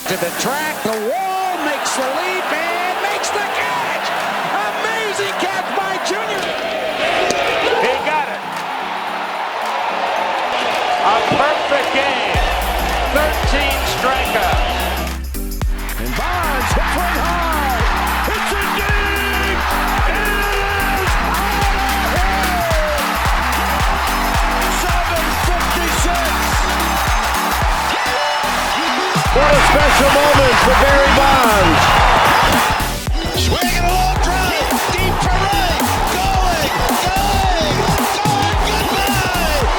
to the track, the wall, makes the leap, and makes the catch! Amazing catch by Junior! He got it! A perfect game! 13 strikeouts! And Bonds hits one high! It's in deep! It is out of here! 7:56! What a special moment for Barry Bonds. Swinging a long drive, deep to right, going, goodbye!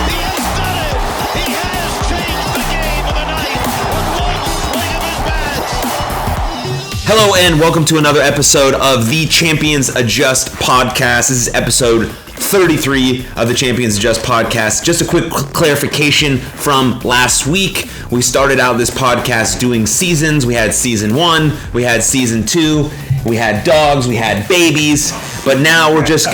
He has done it! He has changed the game of the night with one swing of his bat! Hello and welcome to another episode of the Champions Adjust podcast. This is episode 33 of the Champions Adjust podcast. Just a quick clarification from last week. We started out this podcast doing seasons. We had season 1, we had season 2, we had dogs, we had babies, but now we're just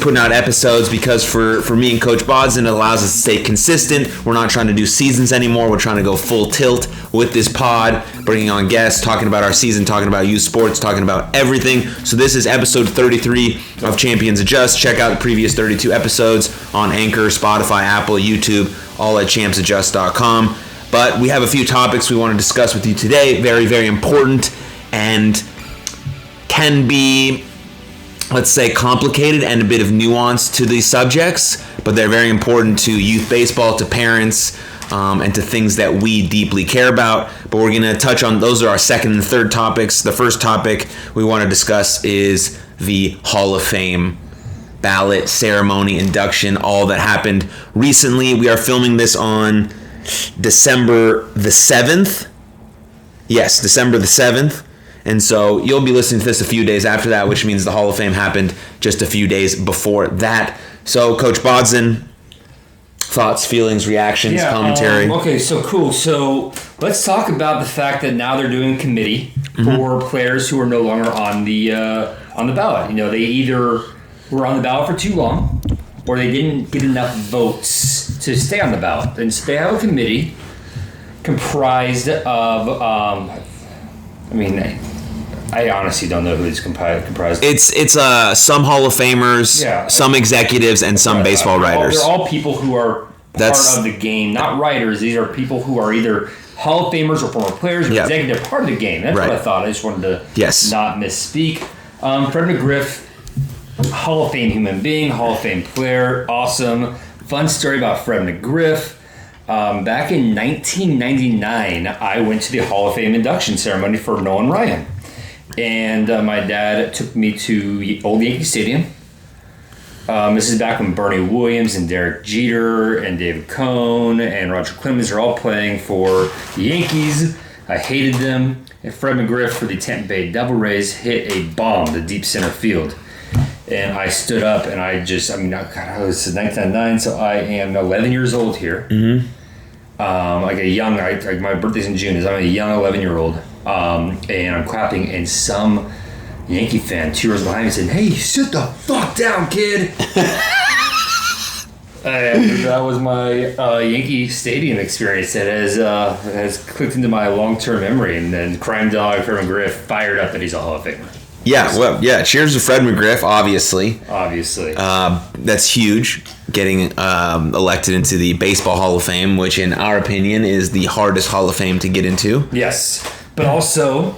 putting out episodes because for me and Coach Bodzin, it allows us to stay consistent. We're not trying to do seasons anymore. We're trying to go full tilt with this pod, bringing on guests, talking about our season, talking about youth sports, talking about everything. So this is episode 33 of Champions Adjust. Check out the previous 32 episodes on Anchor, Spotify, Apple, YouTube, all at champsadjust.com. But we have a few topics we want to discuss with you today. Very, very important and can be, let's say, complicated and a bit of nuance to these subjects, but they're very important to youth baseball, to parents, and to things that we deeply care about. But we're going to touch on, those are our second and third topics. The first topic we want to discuss is the Hall of Fame ballot ceremony, induction, all that happened recently. We are filming this on December the 7th. Yes, December the 7th. And so you'll be listening to this a few days after that, which means the Hall of Fame happened just a few days before that. So, Coach Bodzin, thoughts, feelings, reactions, commentary? Okay, so cool. So let's talk about the fact that now they're doing a committee for players who are no longer on the ballot. You know, they either were on the ballot for too long or they didn't get enough votes to stay on the ballot. And so they have a committee comprised of, I honestly don't know who it's comprised. It's some Hall of Famers, some executives, and some baseball writers. They're all people who are part of the game, not writers. These are people who are either Hall of Famers or former players or executive part of the game. That's what I thought. I just wanted to not misspeak. Fred McGriff, Hall of Fame human being, Hall of Fame player, awesome. Fun story about Fred McGriff. Back in 1999, I went to the Hall of Fame induction ceremony for Nolan Ryan. And my dad took me to Old Yankee Stadium. This is back when Bernie Williams and Derek Jeter and David Cohn and Roger Clemens are all playing for the Yankees. I hated them. And Fred McGriff for the Tampa Bay Devil Rays hit a bomb to deep center field. And I stood up and I was 1999, so I am 11 years old here. Mm-hmm. My birthday's in June, I'm a young 11-year-old. And I'm clapping, and some Yankee fan 2 rows behind me said, "Hey, sit the fuck down, kid." And that was my Yankee Stadium experience that has clicked into my long-term memory. And then Crime Dog Fred McGriff fired up that he's a Hall of Famer. Cheers to Fred McGriff, obviously. That's huge, getting elected into the Baseball Hall of Fame, which in our opinion is the hardest Hall of Fame to get into. Yes, but also,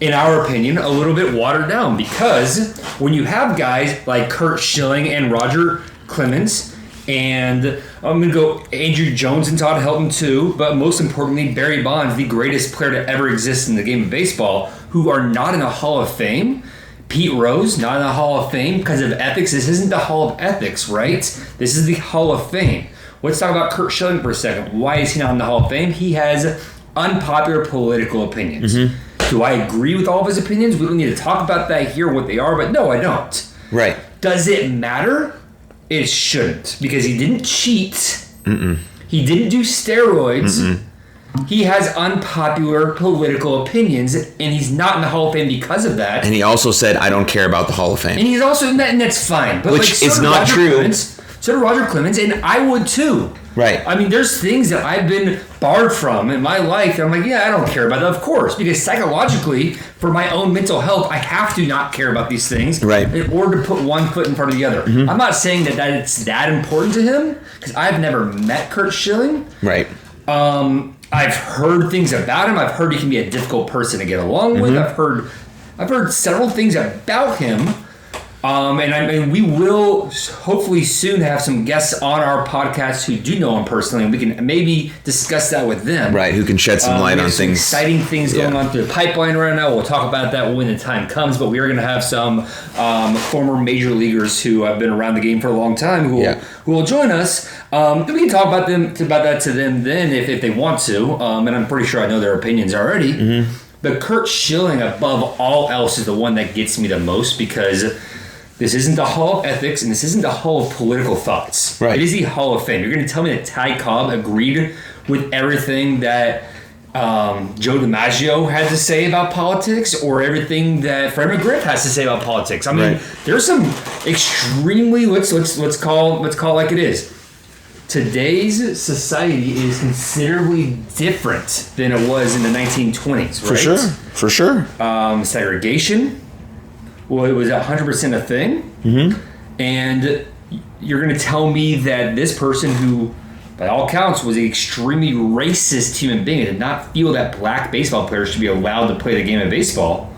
in our opinion, a little bit watered down, because when you have guys like Curt Schilling and Roger Clemens, and I'm going to go Andrew Jones and Todd Helton too, but most importantly, Barry Bonds, the greatest player to ever exist in the game of baseball, who are not in the Hall of Fame. Pete Rose, not in the Hall of Fame because of ethics. This isn't the Hall of Ethics, right? This is the Hall of Fame. Let's talk about Curt Schilling for a second. Why is he not in the Hall of Fame? He has unpopular political opinions. Mm-hmm. Do I agree with all of his opinions? We don't need to talk about that here, what they are, but no, I don't. Right. Does it matter? It shouldn't, because he didn't cheat. Mm-mm. He didn't do steroids. Mm-mm. He has unpopular political opinions, and he's not in the Hall of Fame because of that. And he also said, "I don't care about the Hall of Fame." And he's also, and that's fine. But which is not true. So did Roger Clemens, and I would too. Right. I mean, there's things that I've been barred from in my life that I'm like, yeah, I don't care about that, of course. Because psychologically, for my own mental health, I have to not care about these things in order to put one foot in front of the other. Mm-hmm. I'm not saying that it's that important to him, because I've never met Curt Schilling. Right. I've heard things about him. I've heard he can be a difficult person to get along with. I've heard several things about him. And we will hopefully soon have some guests on our podcast who do know him personally, and we can maybe discuss that with them. Right, who can shed some light on things. Exciting things going on through the pipeline right now. We'll talk about that when the time comes, but we are going to have some former major leaguers who have been around the game for a long time who will join us. We can talk about that to them then if they want to, and I'm pretty sure I know their opinions already. Mm-hmm. But Curt Schilling, above all else, is the one that gets me the most, because this isn't the Hall of Ethics, and this isn't the Hall of Political Thoughts. Right. It is the Hall of Fame. You're going to tell me that Ty Cobb agreed with everything that Joe DiMaggio had to say about politics, or everything that Fred McGriff has to say about politics. I mean, there's some extremely let's call it like it is. Today's society is considerably different than it was in the 1920s, right? For sure. Segregation. Well, it was 100% a thing. Mm-hmm. And you're going to tell me that this person who, by all counts, was an extremely racist human being and did not feel that black baseball players should be allowed to play the game of baseball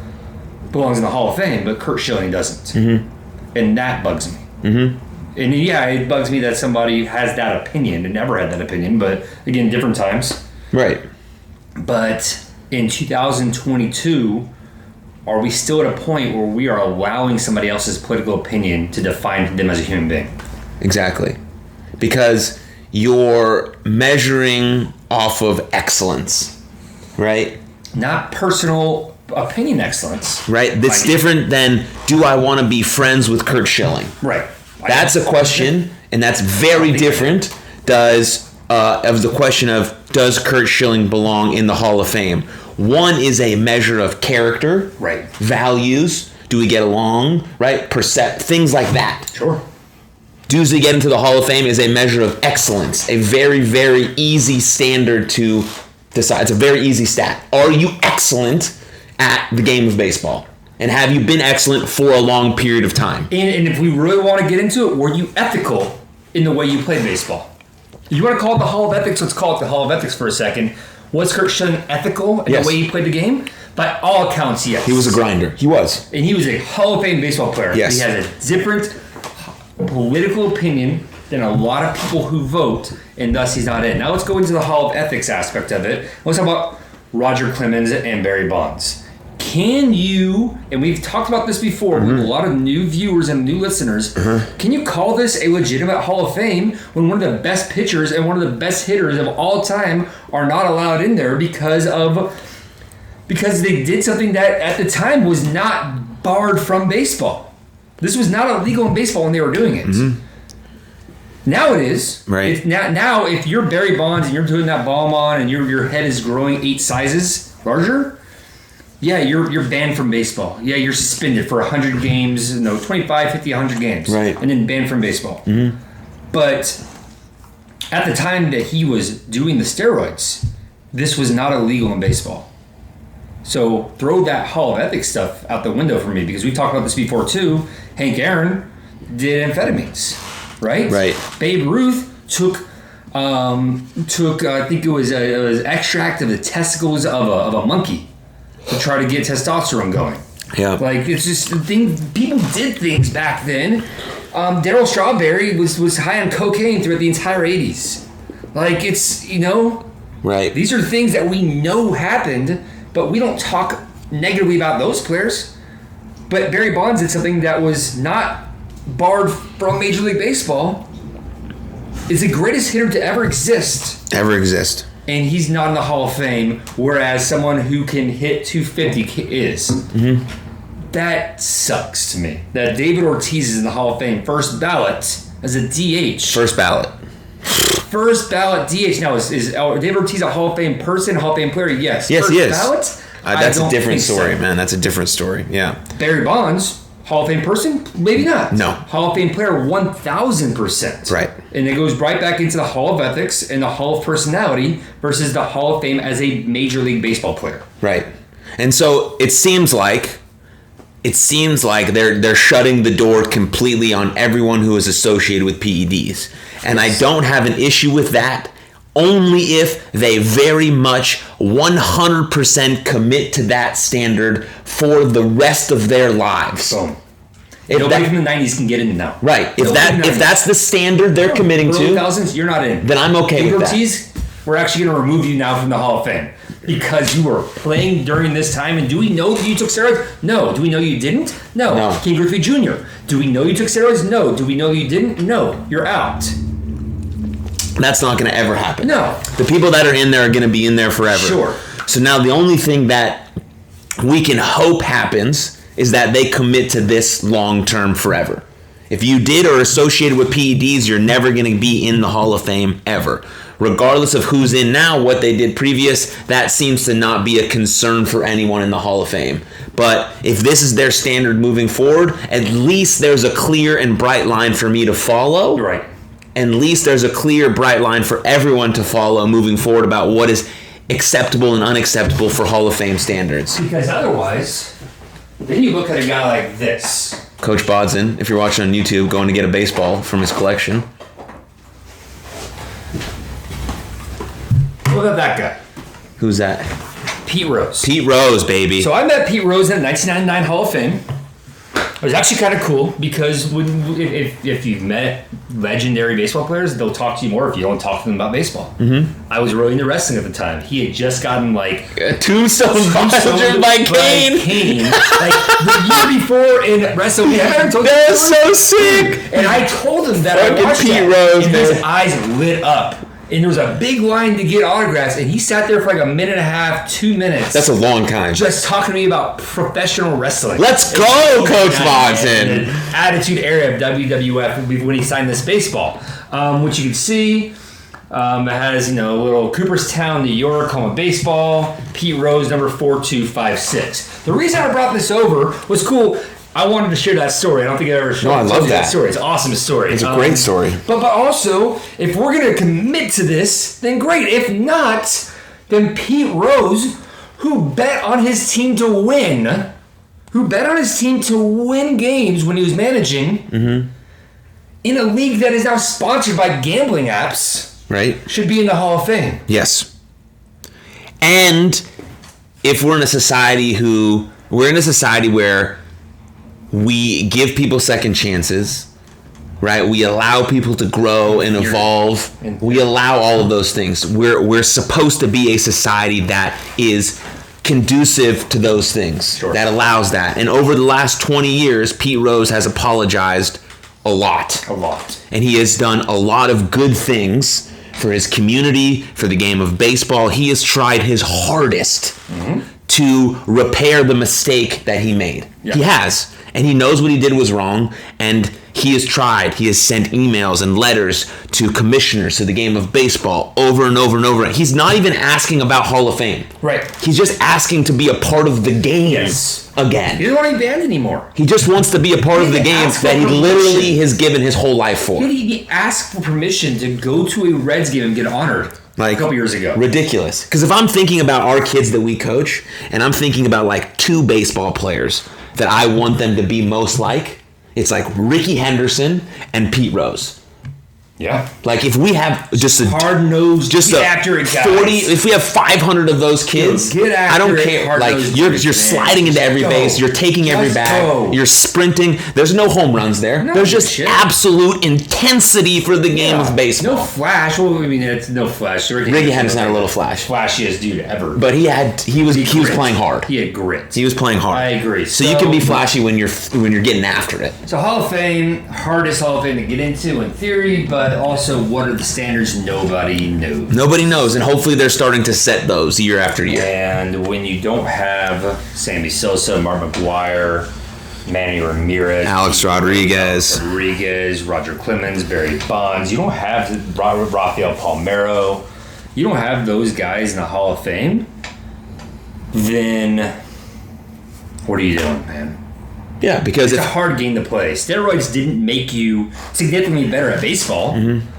belongs in the Hall of Fame, but Curt Schilling doesn't. Mm-hmm. And that bugs me. Mm-hmm. And yeah, it bugs me that somebody has that opinion and never had that opinion, but again, different times. Right. But in 2022... are we still at a point where we are allowing somebody else's political opinion to define them as a human being? Exactly. Because you're measuring off of excellence, right? Not personal opinion excellence. Right. That's different than, do I want to be friends with Curt Schilling? Right. That's a question, and that's very different of the question of, does Curt Schilling belong in the Hall of Fame? One is a measure of character, right? Values. Do we get along, right? Things like that. Sure. Does he get into the Hall of Fame is a measure of excellence, a very, very easy standard to decide. It's a very easy stat. Are you excellent at the game of baseball? And have you been excellent for a long period of time? And if we really want to get into it, were you ethical in the way you played baseball? You want to call it the Hall of Ethics? Let's call it the Hall of Ethics for a second. Was Curt Schilling ethical in the way he played the game? By all accounts, yes. He was a grinder. He was. And he was a Hall of Fame baseball player. Yes. He has a different political opinion than a lot of people who vote, and thus he's not in. Now let's go into the Hall of Ethics aspect of it. Let's talk about Roger Clemens and Barry Bonds. Can you, and we've talked about this before with a lot of new viewers and new listeners, can you call this a legitimate Hall of Fame when one of the best pitchers and one of the best hitters of all time are not allowed in there because they did something that at the time was not barred from baseball? This was not illegal in baseball when they were doing it. Mm-hmm. Now it is. Right. Now if you're Barry Bonds and you're doing that bomb on and your head is growing 8 sizes larger, yeah, you're banned from baseball. Yeah, you're suspended for 100 games, 25, 50, 100 games. Right. And then banned from baseball. Mm-hmm. But at the time that he was doing the steroids, this was not illegal in baseball. So throw that Hall of Ethics stuff out the window for me, because we talked about this before too. Hank Aaron did amphetamines, right? Right. Babe Ruth took I think it was extract of the testicles of a monkey to try to get testosterone going. Yeah. Like, it's just the thing. People did things back then. Darryl Strawberry was high on cocaine throughout the entire 80s. Like, it's, Right. These are things that we know happened, but we don't talk negatively about those players. But Barry Bonds did something that was not barred from Major League Baseball. Is the greatest hitter to ever exist. And he's not in the Hall of Fame, whereas someone who can hit 250 is. Mm-hmm. That sucks to me. That David Ortiz is in the Hall of Fame, first ballot as a DH. First ballot DH. Now, is David Ortiz a Hall of Fame person, Hall of Fame player? Yes. Yes, first he is. Ballot? That's a different story, man. That's a different story. Yeah. Barry Bonds, Hall of Fame person? Maybe not. No. Hall of Fame player, 1,000%. Right. And it goes right back into the Hall of Ethics and the Hall of Personality versus the Hall of Fame as a Major League Baseball player. Right. And so it seems like they're shutting the door completely on everyone who is associated with PEDs. And I don't have an issue with that, only if they very much 100% commit to that standard for the rest of their lives. Boom. Nobody from the 90s can get in now. Right. If that's the standard they're committing to, thousands, you're not in. Then I'm okay with that. We're actually going to remove you now from the Hall of Fame because you were playing during this time. And do we know that you took steroids? No. Do we know you didn't? No. King Griffey Jr. Do we know you took steroids? No. Do we know you didn't? No. You're out. That's not going to ever happen. No. The people that are in there are going to be in there forever. Sure. So now the only thing that we can hope happens is that they commit to this long term forever. If you did or associated with PEDs, you're never going to be in the Hall of Fame ever. Regardless of who's in now, what they did previous, that seems to not be a concern for anyone in the Hall of Fame. But if this is their standard moving forward, at least there's a clear and bright line for me to follow. Right. At least there's a clear, bright line for everyone to follow moving forward about what is acceptable and unacceptable for Hall of Fame standards. Because otherwise, then you look at a guy like this. Coach Bodzin, if you're watching on YouTube, going to get a baseball from his collection. Look at that guy. Who's that? Pete Rose. Pete Rose, baby. So I met Pete Rose in the 1999 Hall of Fame. It was actually kind of cool because if you've met legendary baseball players, they'll talk to you more if you don't talk to them about baseball. Mm-hmm. I was really into wrestling at the time. He had just gotten a tombstone by Kane. Like the year before in wrestling. That's so sick. And I told him that I watched Pete that, Rose, and man. his eyes lit up. And there was a big line to get autographs, and he sat there for like a minute and a half, 2 minutes. That's a long time. Just talking to me about professional wrestling. Let's go, Coach Bodzin. The attitude era of WWF when he signed this baseball, which you can see. It has, a little Cooperstown, New York, home of baseball. Pete Rose, number 4256. The reason I brought this over was cool. I wanted to share that story. I don't think I ever showed I love that story. It's an awesome story. It's a great story. But also, if we're going to commit to this, then great. If not, then Pete Rose, who bet on his team to win games when he was managing in a league that is now sponsored by gambling apps, right? Should be in the Hall of Fame. Yes. And if we're in a society where we give people second chances, right? We allow people to grow and evolve. We allow all of those things. We're supposed to be a society that is conducive to those things, that allows that. And over the last 20 years, Pete Rose has apologized a lot. And he has done a lot of good things for his community, for the game of baseball. He has tried his hardest to repair the mistake that he made. Yeah. He has. And he knows what he did was wrong, and he has tried. He has sent emails and letters to commissioners to the game of baseball over and over and over. He's not even asking about Hall of Fame. Right. He's just asking to be a part of the game again. He doesn't want to be banned anymore. He just wants to be a part of the game that he literally has given his whole life for. He asked for permission to go to a Reds game and get honored. A couple years ago. Ridiculous. Because if I'm thinking about our kids that we coach, and I'm thinking about 2 baseball players that I want them to be most like, it's Ricky Henderson and Pete Rose. Yeah. If we have just a hard-nosed, accurate guys. 40, if we have 500 of those kids, I don't care. You're sliding into every base, you're taking every bag, you're sprinting. There's no home runs there. No, there's just absolute intensity for the game of baseball. No flash. Well, it's no flash. Ricky Henderson had a little flash. Flashiest dude ever. But he was playing hard. He had grit. He was playing hard. I agree. So you can be flashy when you're getting after it. So Hall of Fame, hardest Hall of Fame to get into in theory, but also what are the standards? Nobody knows. Nobody knows, and hopefully they're starting to set those year after year. And when you don't have Sammy Sosa, Mark McGwire, Manny Ramirez, Alex Rodriguez, Roger Clemens, Barry Bonds, you don't have Rafael Palmeiro, you don't have those guys in the Hall of Fame, then what are you doing, man? Yeah, because it's a hard game to play. Steroids didn't make you significantly better at baseball.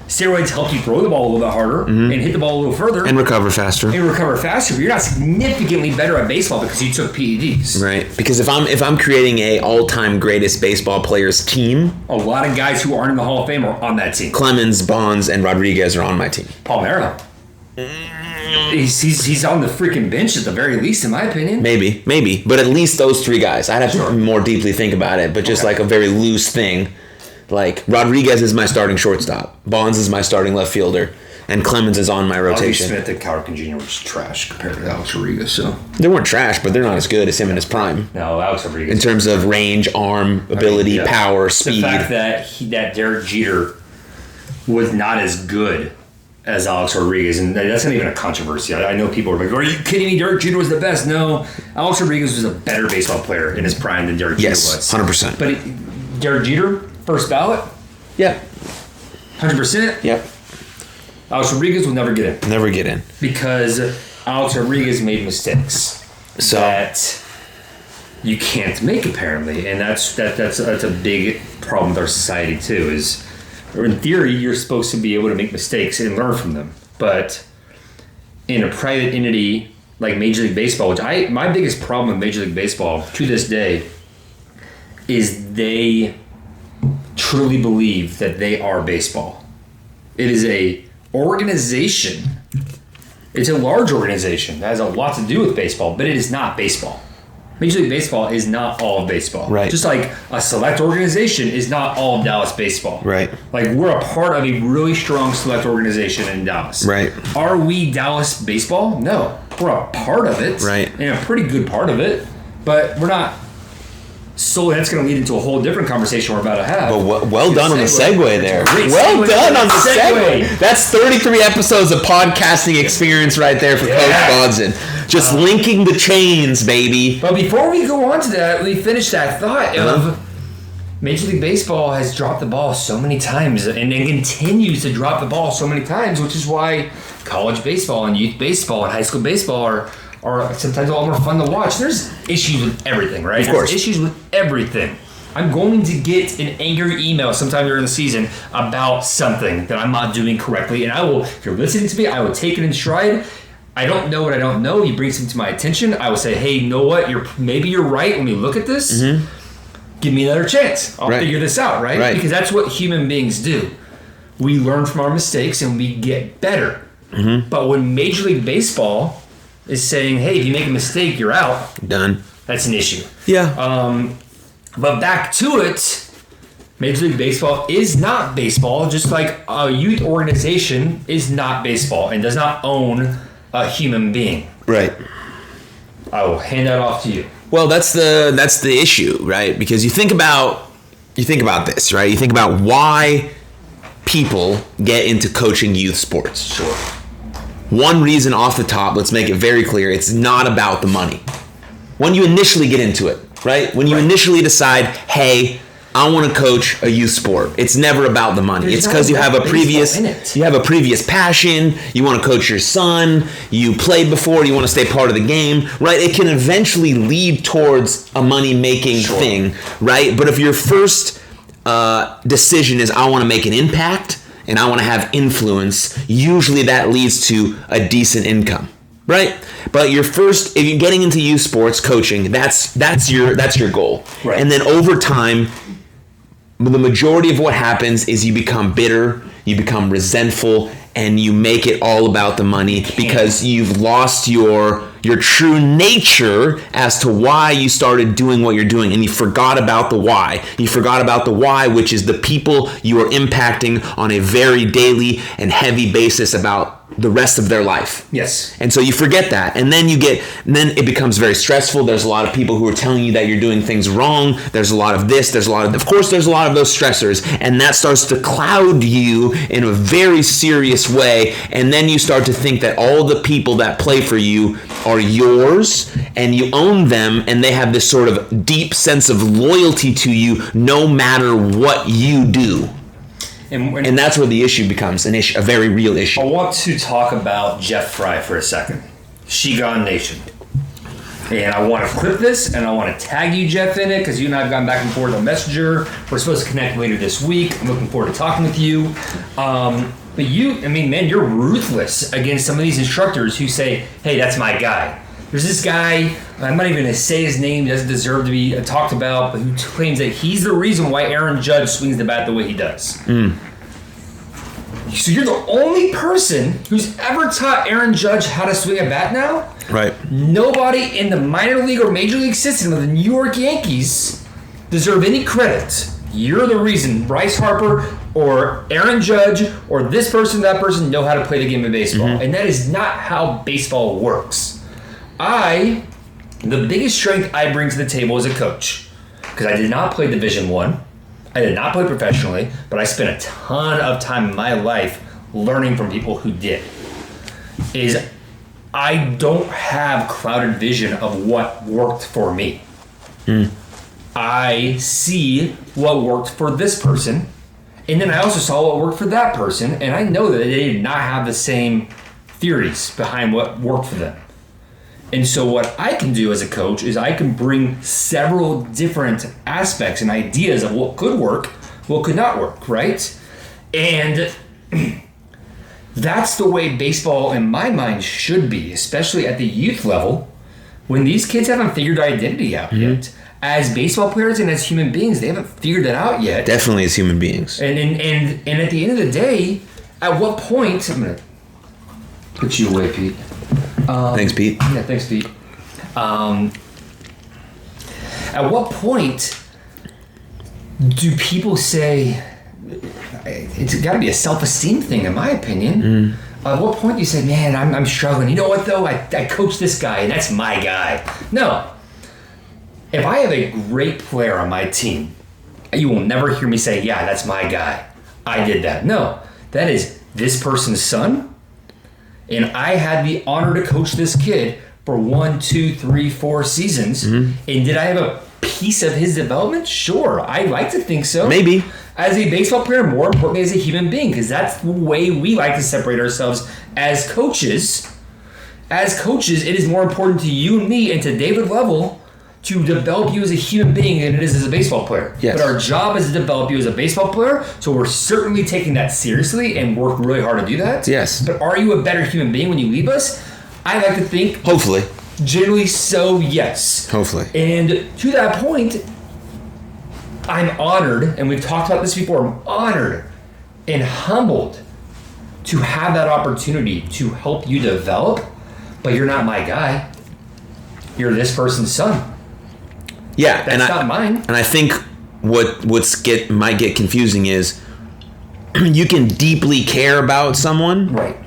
Steroids helped you throw the ball a little bit harder and hit the ball a little further. And recover faster. But you're not significantly better at baseball because you took PEDs. Right. Because if I'm creating a all-time greatest baseball players team, a lot of guys who aren't in the Hall of Fame are on that team. Clemens, Bonds, and Rodriguez are on my team. Palmeiro. He's on the freaking bench at the very least, in my opinion. Maybe. But at least those three guys. I'd have to more deeply think about it, but just like a very loose thing. Like, Rodriguez is my starting shortstop. Bonds is my starting left fielder. And Clemens is on my rotation. Smith and Cal Jr. was trash compared to Alex Rodriguez, so. They weren't trash, but they're not as good as him in his prime. No, Alex Rodriguez. In terms of range, arm, ability, power, speed. The fact that Derek Jeter was not as good as Alex Rodriguez, and that's not even a controversy. I know people are like, are you kidding me? Derek Jeter was the best. No, Alex Rodriguez was a better baseball player in his prime than Derek Jeter was. 100%. But Derek Jeter, first ballot? Yeah. 100%? Yep. Alex Rodriguez will never get in. Never get in. Because Alex Rodriguez made mistakes that you can't make, apparently. And that's a big problem with our society, too, is in theory, you're supposed to be able to make mistakes and learn from them. But in a private entity like Major League Baseball, which my biggest problem with Major League Baseball to this day is they truly believe that they are baseball. It is a organization. It's a large organization that has a lot to do with baseball, but it is not baseball. Major League Baseball is not all of baseball. Right. Just like a select organization is not all of Dallas baseball. Right. Like, we're a part of a really strong select organization in Dallas. Right. Are we Dallas baseball? No. We're a part of it. Right. And a pretty good part of it. But we're not solely. That's going to lead into a whole different conversation we're about to have. But well done on the segue there. Well done on the segue. That's 33 episodes of podcasting experience right there for Coach Bodzin. Just linking the chains, baby. But before we go on to that, we finish that thought of Major League Baseball has dropped the ball so many times and continues to drop the ball so many times, which is why college baseball and youth baseball and high school baseball are sometimes a lot more fun to watch. There's issues with everything, right? Of course. There's issues with everything. I'm going to get an angry email sometime during the season about something that I'm not doing correctly, and I will, if you're listening to me, I will take it in stride. I don't know what I don't know. You bring something to my attention. I will say, hey, you know what? Maybe you're right when we look at this. Mm-hmm. Give me another chance. I'll figure this out, right? Because that's what human beings do. We learn from our mistakes and we get better. Mm-hmm. But when Major League Baseball is saying, hey, if you make a mistake, you're out. Done. That's an issue. Yeah. But back to it, Major League Baseball is not baseball, just like a youth organization is not baseball and does not own a human being. Right. I will hand that off to you. Well, that's the issue, right? Because you think about this, right? You think about why people get into coaching youth sports. Sure. One reason off the top, let's make it very clear, it's not about the money. When you initially get into it, right? When you initially decide, hey, I want to coach a youth sport. It's never about the money. It's because you have a previous passion. You want to coach your son. You played before. You want to stay part of the game, right? It can eventually lead towards a money-making thing, right? But if your first decision is I want to make an impact and I want to have influence, usually that leads to a decent income, right? But if you're getting into youth sports coaching, that's your goal, right? And then over time, the majority of what happens is you become bitter, you become resentful, and you make it all about the money because you've lost your true nature as to why you started doing what you're doing, and you forgot about the why. You forgot about the why, which is the people you are impacting on a very daily and heavy basis about the rest of their life. Yes. And so you forget that, and then then it becomes very stressful. There's a lot of people who are telling you that you're doing things wrong. There's a lot of this, of course there's a lot of those stressors, and that starts to cloud you in a very serious way, and then you start to think that all the people that play for you are yours, and you own them, and they have this sort of deep sense of loyalty to you no matter what you do. And that's where the issue becomes a very real issue. I want to talk about Jeff Fry for a second. She Gone Nation. And I want to clip this, and I want to tag you, Jeff, in it, because you and I have gone back and forth on Messenger. We're supposed to connect later this week. I'm looking forward to talking with you. But you're ruthless against some of these instructors who say, hey, that's my guy. There's this guy, I'm not even going to say his name, he doesn't deserve to be talked about, but who claims that he's the reason why Aaron Judge swings the bat the way he does. So you're the only person who's ever taught Aaron Judge how to swing a bat now? Right. Nobody in the minor league or major league system of the New York Yankees deserve any credit. You're the reason Bryce Harper or Aaron Judge or this person, that person know how to play the game of baseball. And that is not how baseball works. The biggest strength I bring to the table as a coach, because I did not play Division I did not play professionally, but I spent a ton of time in my life learning from people who did, is I don't have clouded vision of what worked for me. I see what worked for this person, and then I also saw what worked for that person, and I know that they did not have the same theories behind what worked for them. And so what I can do as a coach is I can bring several different aspects and ideas of what could work, what could not work, right? And that's the way baseball, in my mind, should be, especially at the youth level, when these kids haven't figured identity out yet. As baseball players and as human beings, they haven't figured that out yet. Definitely as human beings. And at the end of the day, at what point... I'm going to put you away, Pete. Thanks, Pete. Yeah, thanks, Pete. At what point do people say... It's got to be a self-esteem thing, in my opinion. At what point do you say, man, I'm struggling. You know what, though? I coach this guy, and that's my guy. No. If I have a great player on my team, you will never hear me say, yeah, that's my guy. I did that. No. That is this person's son. And I had the honor to coach this kid for 1, 2, 3, 4 seasons. And did I have a piece of his development? Sure. I like to think so. Maybe. As a baseball player, more importantly as a human being, because that's the way we like to separate ourselves as coaches. As coaches, it is more important to you and me and to David Level to develop you as a human being than it is as a baseball player. Yes. But our job is to develop you as a baseball player, so we're certainly taking that seriously and work really hard to do that. Yes. But are you a better human being when you leave us? I like to think... Hopefully. Generally so, yes. Hopefully. And to that point, I'm honored, and we've talked about this before, I'm honored and humbled to have that opportunity to help you develop, but you're not my guy. You're this person's son. Yeah, that's not mine. And I think what might get confusing is you can deeply care about someone, right,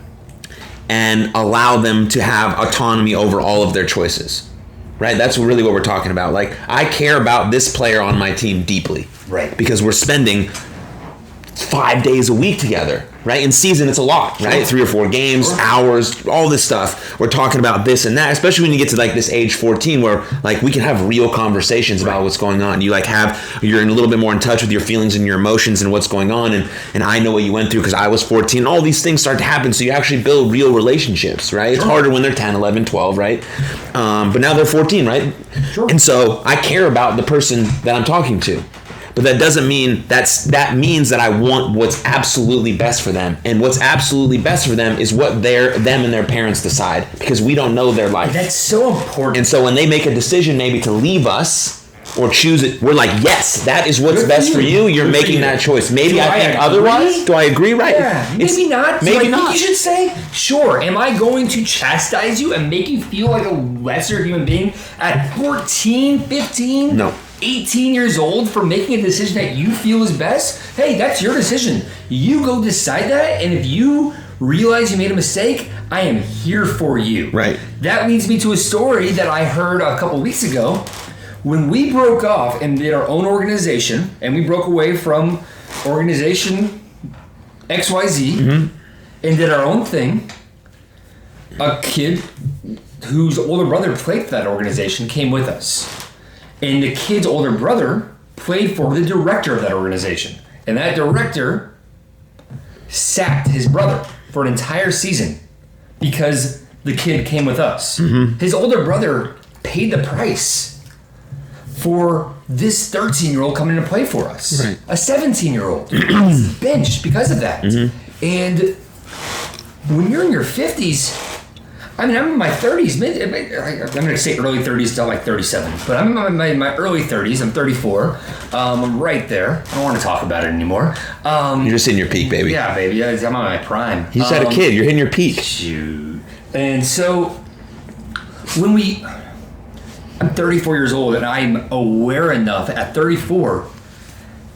and allow them to have autonomy over all of their choices, right? That's really what we're talking about. Like, I care about this player on my team deeply, right, because we're spending 5 days a week together, right? In season, it's a lot, right? 3 or 4 games, hours, all this stuff. We're talking about this and that, especially when you get to like this age 14 where like we can have real conversations about what's going on. You're a little bit more in touch with your feelings and your emotions and what's going on. And I know what you went through because I was 14. All these things start to happen. So you actually build real relationships, right? It's harder when they're 10, 11, 12, right? But now they're 14, right? Sure. And so I care about the person that I'm talking to. But that doesn't mean that means that I want what's absolutely best for them. And what's absolutely best for them is what them and their parents decide, because we don't know their life. That's so important. And so when they make a decision maybe to leave us or choose it, we're like, yes, that is what's best for you. You're making that choice. Maybe I think otherwise. Do I agree? Right. Yeah, maybe not. Maybe not. You should say, sure, am I going to chastise you and make you feel like a lesser human being at 14, 15? No. 18 years old for making a decision that you feel is best? Hey, that's your decision. You go decide that, and if you realize you made a mistake, I am here for you. Right. That leads me to a story that I heard a couple weeks ago. When we broke off and did our own organization, and we broke away from organization XYZ and did our own thing, a kid whose older brother played for that organization came with us. And the kid's older brother played for the director of that organization. And that director sacked his brother for an entire season because the kid came with us. His older brother paid the price for this 13-year-old coming to play for us. Right. A 17-year-old benched because of that. And when you're in your 50s, I mean, I'm in my 30s, I'm going to say early 30s to like 37, but I'm in my early 30s. I'm 34. I'm right there. I don't want to talk about it anymore. You're just in your peak, baby. Yeah, baby. I'm on my prime. You just had a kid. You're hitting your peak. Shoot. And so when I'm 34 years old, and I'm aware enough at 34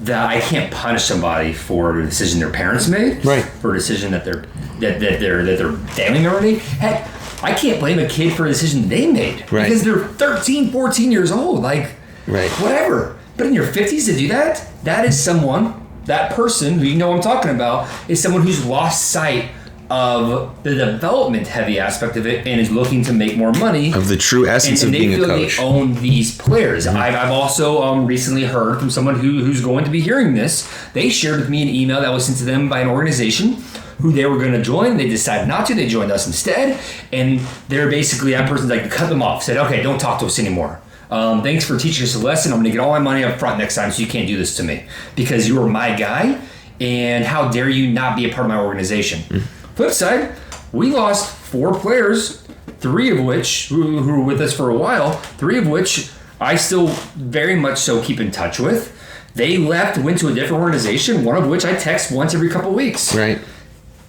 that I can't punish somebody for a decision their parents made, right? For a decision that their family member made. Heck, I can't blame a kid for a decision they made, right? Because they're 13, 14 years old, like, right? Whatever. But in your 50s to do that, that person who you know I'm talking about is someone who's lost sight of the development-heavy aspect of it and is looking to make more money. Of the true essence of being a coach. And they feel they own these players. I've also recently heard from someone who's going to be hearing this. They shared with me an email that was sent to them by an organization who they were going to join. They decided not to. They joined us instead. And they're basically, that person's like, cut them off. Said, okay, don't talk to us anymore. Thanks for teaching us a lesson. I'm going to get all my money up front next time, so you can't do this to me. Because you were my guy, and how dare you not be a part of my organization. Flip side, we lost 4 players, 3 of which, who were with us for a while, 3 of which I still very much so keep in touch with. They left, went to a different organization, one of which I text once every couple of weeks. Right.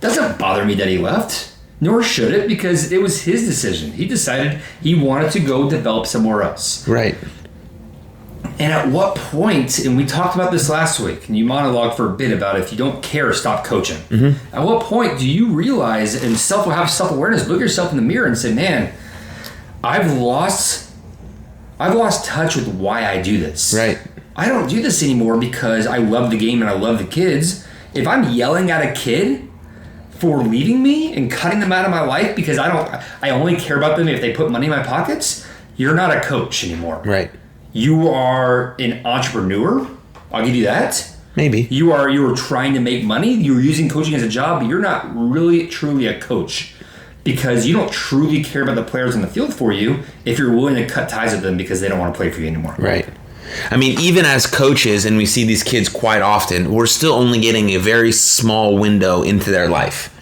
Doesn't bother me that he left, nor should it, because it was his decision. He decided he wanted to go develop somewhere else. Right. And at what point, and we talked about this last week, and you monologued for a bit about if you don't care, stop coaching. At what point do you realize and have self-awareness, look yourself in the mirror and say, man, I've lost touch with why I do this. Right. I don't do this anymore because I love the game and I love the kids. If I'm yelling at a kid for leaving me and cutting them out of my life because I only care about them if they put money in my pockets, you're not a coach anymore. Right. You are an entrepreneur. I'll give you that. Maybe. You are trying to make money. You're using coaching as a job, but you're not really truly a coach because you don't truly care about the players on the field for you if you're willing to cut ties with them because they don't want to play for you anymore. Right. I mean, even as coaches, and we see these kids quite often, we're still only getting a very small window into their life.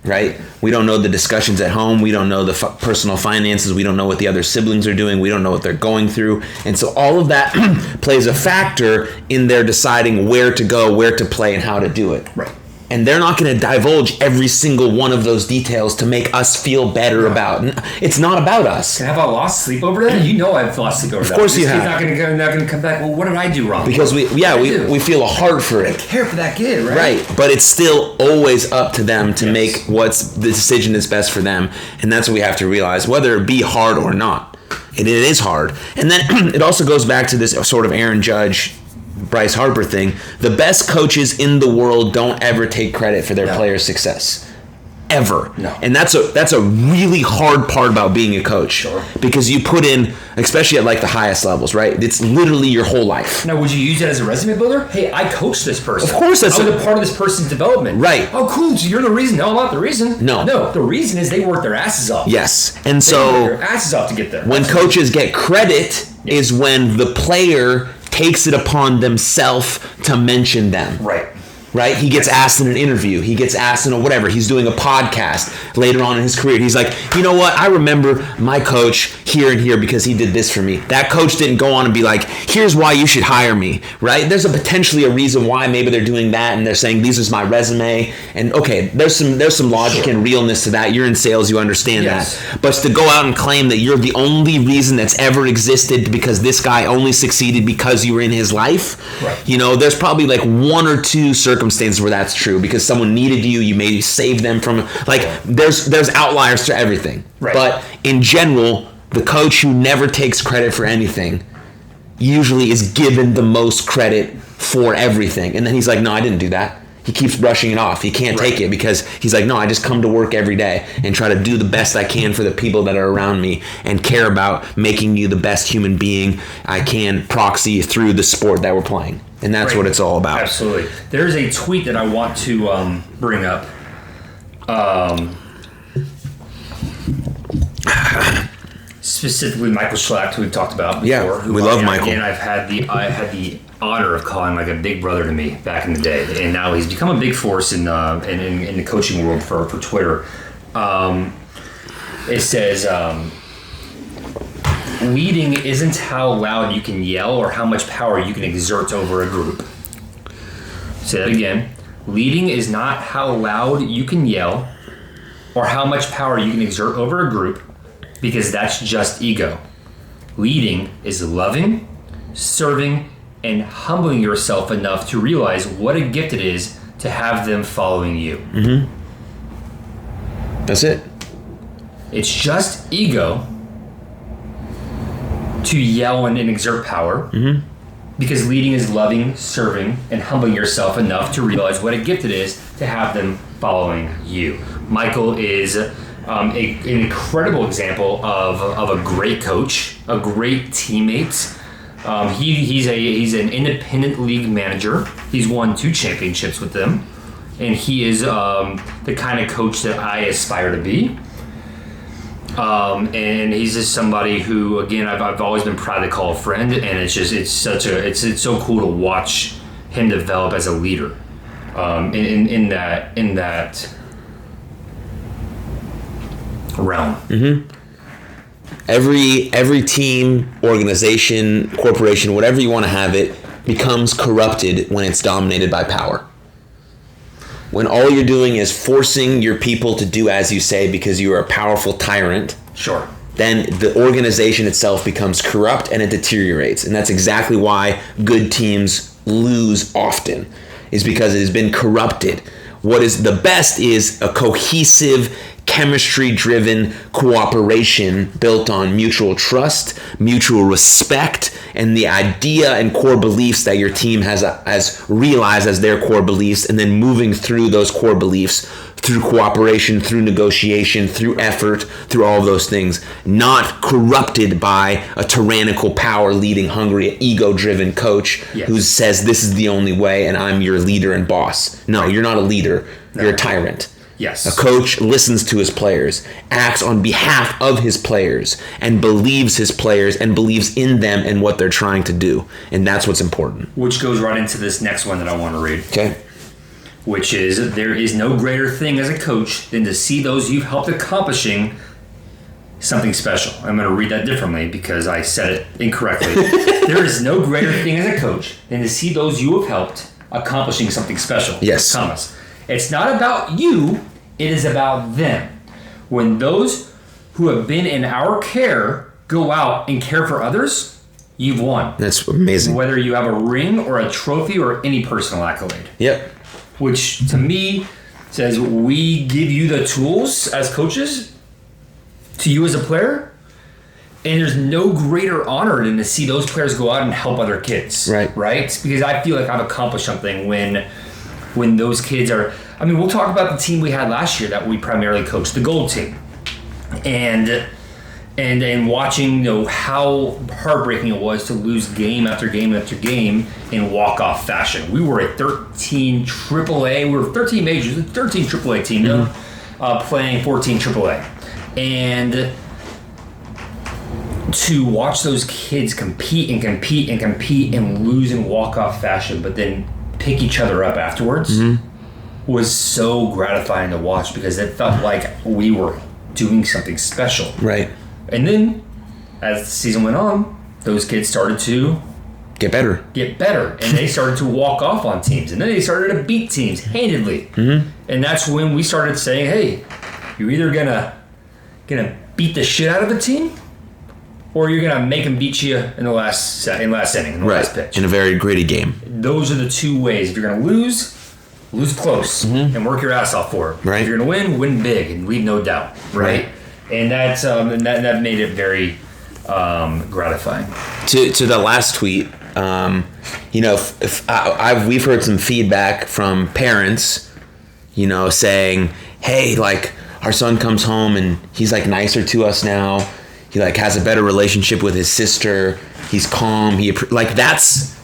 Right? We don't know the discussions at home. We don't know the personal finances. We don't know what the other siblings are doing. We don't know what they're going through. And so all of that plays a factor in their deciding where to go, where to play, and how to do it. Right. And they're not going to divulge every single one of those details to make us feel better about. It's not about us. Have I lost sleep over that? You know I've lost sleep over that. Of course you have. This kid's not going to come back. Well, what did I do wrong? Because we feel a heart for it. I care for that kid, right? Right, but it's still always up to them to make what's the decision that's best for them, and that's what we have to realize, whether it be hard or not. It is hard, and then it also goes back to this sort of Aaron Judge, Bryce Harper thing. The best coaches in the world don't ever take credit for their players' success. Ever. No. And that's a really hard part about being a coach. Sure. Because you put in, especially at like the highest levels, right? It's literally your whole life. Now, would you use that as a resume builder? Hey, I coached this person. Of course, that's I was a part of this person's development. Right. Oh, cool. So you're the reason. No, I'm not the reason. No. The reason is they worked their asses off. Yes. And They so worked their asses off to get there. when coaches get credit is when the player takes it upon themselves to mention them. Right? He gets asked in an interview. He gets asked in whatever. He's doing a podcast later on in his career. He's like, you know what? I remember my coach here and here because he did this for me. That coach didn't go on and be like, here's why you should hire me, right? There's potentially a reason why maybe they're doing that and they're saying, this is my resume. And okay, there's some logic and realness to that. You're in sales, you understand that. But to go out and claim that you're the only reason that's ever existed because this guy only succeeded because you were in his life, right. You know, there's probably like 1 or 2 circumstances where that's true because someone needed you maybe saved them from there's outliers to everything. Right. But in general, the coach who never takes credit for anything usually is given the most credit for everything. And then he's like, no, I didn't do that. He keeps brushing it off. He can't take it because he's like, no, I just come to work every day and try to do the best I can for the people that are around me and care about making you the best human being I can proxy through the sport that we're playing. And that's what it's all about. Absolutely. There's a tweet that I want to bring up. specifically Michael Schlacht, who we've talked about before. Yeah, we love Michael. And I had the honor of calling like a big brother to me back in the day, and now he's become a big force in the coaching world for Twitter. It says, leading isn't how loud you can yell or how much power you can exert over a group. Say that again. Leading is not how loud you can yell or how much power you can exert over a group, because that's just ego. Leading is loving, serving, and humbling yourself enough to realize what a gift it is to have them following you. Mm-hmm. That's it. It's just ego to yell and exert power, because leading is loving, serving, and humbling yourself enough to realize what a gift it is to have them following you. Michael is an incredible example of a great coach, a great teammate. He's an independent league manager. He's won 2 championships with them, and he is the kind of coach that I aspire to be. And he's just somebody who, again, I've always been proud to call a friend, and it's so cool to watch him develop as a leader in that realm. Mm-hmm. Every team, organization, corporation, whatever you want to have it, becomes corrupted when it's dominated by power. When all you're doing is forcing your people to do as you say because you are a powerful tyrant, sure, then the organization itself becomes corrupt and it deteriorates. And that's exactly why good teams lose often, is because it has been corrupted. What is the best is a cohesive, chemistry-driven cooperation built on mutual trust, mutual respect, and the idea and core beliefs that your team has realized as their core beliefs, and then moving through those core beliefs through cooperation, through negotiation, through effort, through all of those things, not corrupted by a tyrannical, power-leading, hungry, ego-driven coach who says this is the only way and I'm your leader and boss. No, you're not a leader. You're a tyrant. Yes. A coach listens to his players, acts on behalf of his players, and believes his players and believes in them and what they're trying to do. And that's what's important. Which goes right into this next one that I want to read. Okay. Which is, there is no greater thing as a coach than to see those you've helped accomplishing something special. I'm going to read that differently because I said it incorrectly. There is no greater thing as a coach than to see those you have helped accomplishing something special. Yes. Thomas. It's not about you, it is about them. When those who have been in our care go out and care for others, you've won. That's amazing. Whether you have a ring or a trophy or any personal accolade. Yep. Which, to me, says we give you the tools as coaches to you as a player, and there's no greater honor than to see those players go out and help other kids. Right. Right? Because I feel like I've accomplished something when those kids are... I mean, we'll talk about the team we had last year that we primarily coached, the gold team. And watching, how heartbreaking it was to lose game after game after game in walk-off fashion. We were a 13 AAA. We were 13 majors, a 13 AAA team, playing 14 AAA. And to watch those kids compete and lose in walk-off fashion, but then pick each other up afterwards was so gratifying to watch, because it felt like we were doing something special. Right. And then, as the season went on, those kids started to get better. And they started to walk off on teams. And then they started to beat teams handedly. Mm-hmm. And that's when we started saying, hey, you're either gonna beat the shit out of a team, or you're gonna make them beat you in the last inning, in the last pitch. In a very gritty game. Those are the two ways. If you're gonna lose close and work your ass off for it. Right. If you're gonna win big and leave no doubt. Right. And that's that made it very gratifying. To the last tweet, we've heard some feedback from parents, saying, hey, like, our son comes home and he's like nicer to us now. He like has a better relationship with his sister. He's calm. That's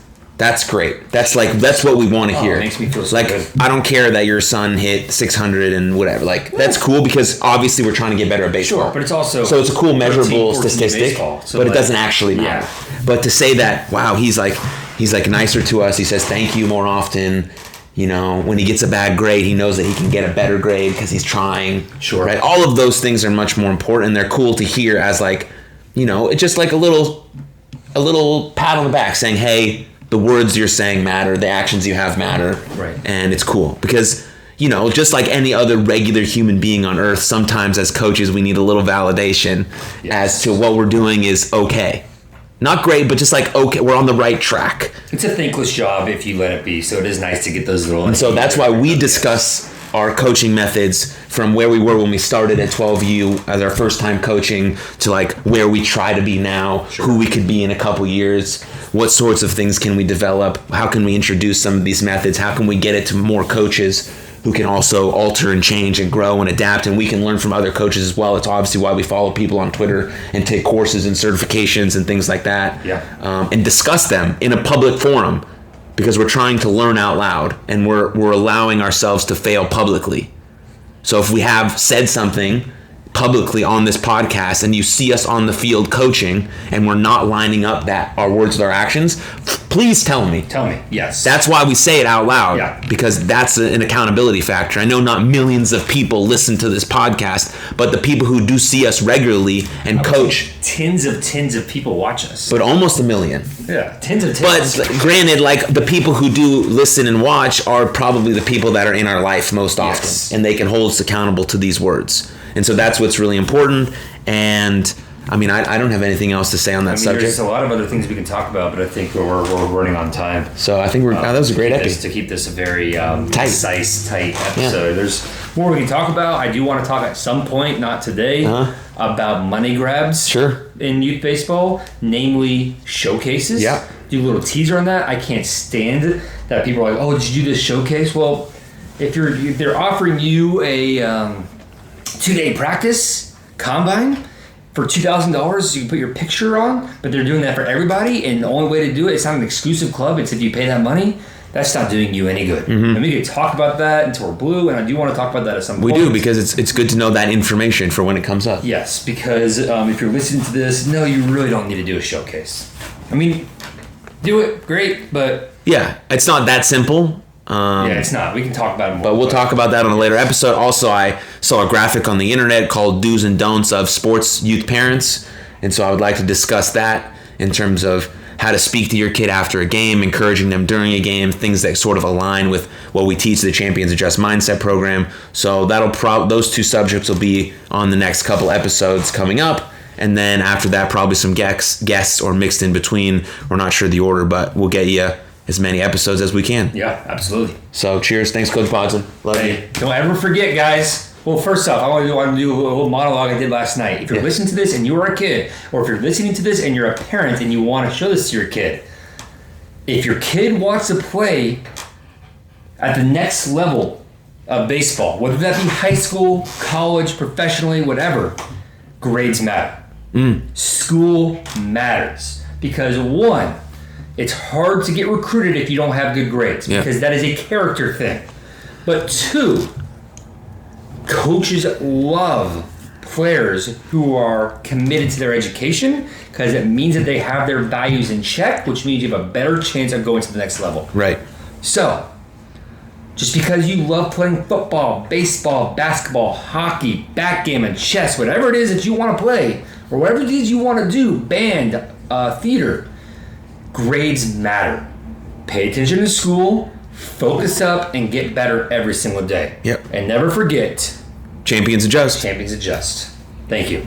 That's great. That's what we want to hear. It makes me feel so like, good. I don't care that your son hit 600 and whatever. Like, that's cool because obviously we're trying to get better at baseball. Sure, but it's also so it's a cool measurable 14 statistic, baseball, so but like, it doesn't actually matter. Yeah. But to say that, wow, he's like nicer to us. He says thank you more often. You know, when he gets a bad grade, he knows that he can get a better grade because he's trying. Sure. Right. All of those things are much more important, and they're cool to hear as like, you know, it's just like a little pat on the back saying, hey, the words you're saying matter, the actions you have matter. Right. And it's cool because, you know, just like any other regular human being on earth, sometimes as coaches we need a little validation as to what we're doing is okay. Not great, but just like, okay, we're on the right track. It's a thankless job if you let it be, so it is nice to get those little... And so that's why we discuss our coaching methods from where we were when we started at 12U as our first time coaching to like where we try to be now, who we could be in a couple years, what sorts of things can we develop, how can we introduce some of these methods, how can we get it to more coaches who can also alter and change and grow and adapt, and we can learn from other coaches as well. It's obviously why we follow people on Twitter and take courses and certifications and things like that, and discuss them in a public forum because we're trying to learn out loud and we're allowing ourselves to fail publicly. So if we have said something publicly on this podcast and you see us on the field coaching and we're not lining up that our words with our actions, please tell me. Tell me, yes. That's why we say it out loud, because that's an accountability factor. I know not millions of people listen to this podcast, but the people who do see us regularly and coach. Tens of people watch us. But almost 1 million. Yeah, tens. But granted, like the people who do listen and watch are probably the people that are in our life most often, and they can hold us accountable to these words. And so that's what's really important. And I mean, I don't have anything else to say on that subject. There's a lot of other things we can talk about, but I think we're running on time. So I think that was a great episode. To keep this a very concise, tight episode. Yeah. There's more we can talk about. I do want to talk at some point, not today, about money grabs in youth baseball, namely showcases. Yeah. Do a little teaser on that. I can't stand that people are like, oh, did you do this showcase? Well, if they're offering you a 2-day practice combine for $2,000, you can put your picture on, but they're doing that for everybody, and the only way to do it's not an exclusive club, it's if you pay that money. That's not doing you any good. Mm-hmm. And we could talk about that until we're blue, and I do want to talk about that at some point. We do, because it's good to know that information for when it comes up. Yes, because if you're listening to this, no, you really don't need to do a showcase. I mean, do it, great, but... Yeah, it's not that simple. It's not. We can talk about it more. But we'll talk about that on a later episode. Also, I saw a graphic on the internet called Do's and Don'ts of Sports Youth Parents. And so I would like to discuss that in terms of how to speak to your kid after a game, encouraging them during a game, things that sort of align with what we teach the Champions Adjust Mindset program. So those two subjects will be on the next couple episodes coming up. And then after that, probably some guests or mixed in between. We're not sure the order, but we'll get you as many episodes as we can. Yeah, absolutely. So cheers. Thanks, Coach Bodzin. Love you. Don't ever forget, guys. Well, first off, I want to do a little monologue I did last night. If you're listening to this and you are a kid, or if you're listening to this and you're a parent and you want to show this to your kid, if your kid wants to play at the next level of baseball, whether that be high school, college, professionally, whatever, grades matter. School matters. Because one, it's hard to get recruited if you don't have good grades, because that is a character thing. But two, coaches love players who are committed to their education, because it means that they have their values in check, which means you have a better chance of going to the next level. Right. So, just because you love playing football, baseball, basketball, hockey, backgammon, chess, whatever it is that you want to play, or whatever it is you want to do, band, theater, grades matter. Pay attention to school, focus up, and get better every single day. Yep. And never forget, Champions Adjust. Champions Adjust. Thank you.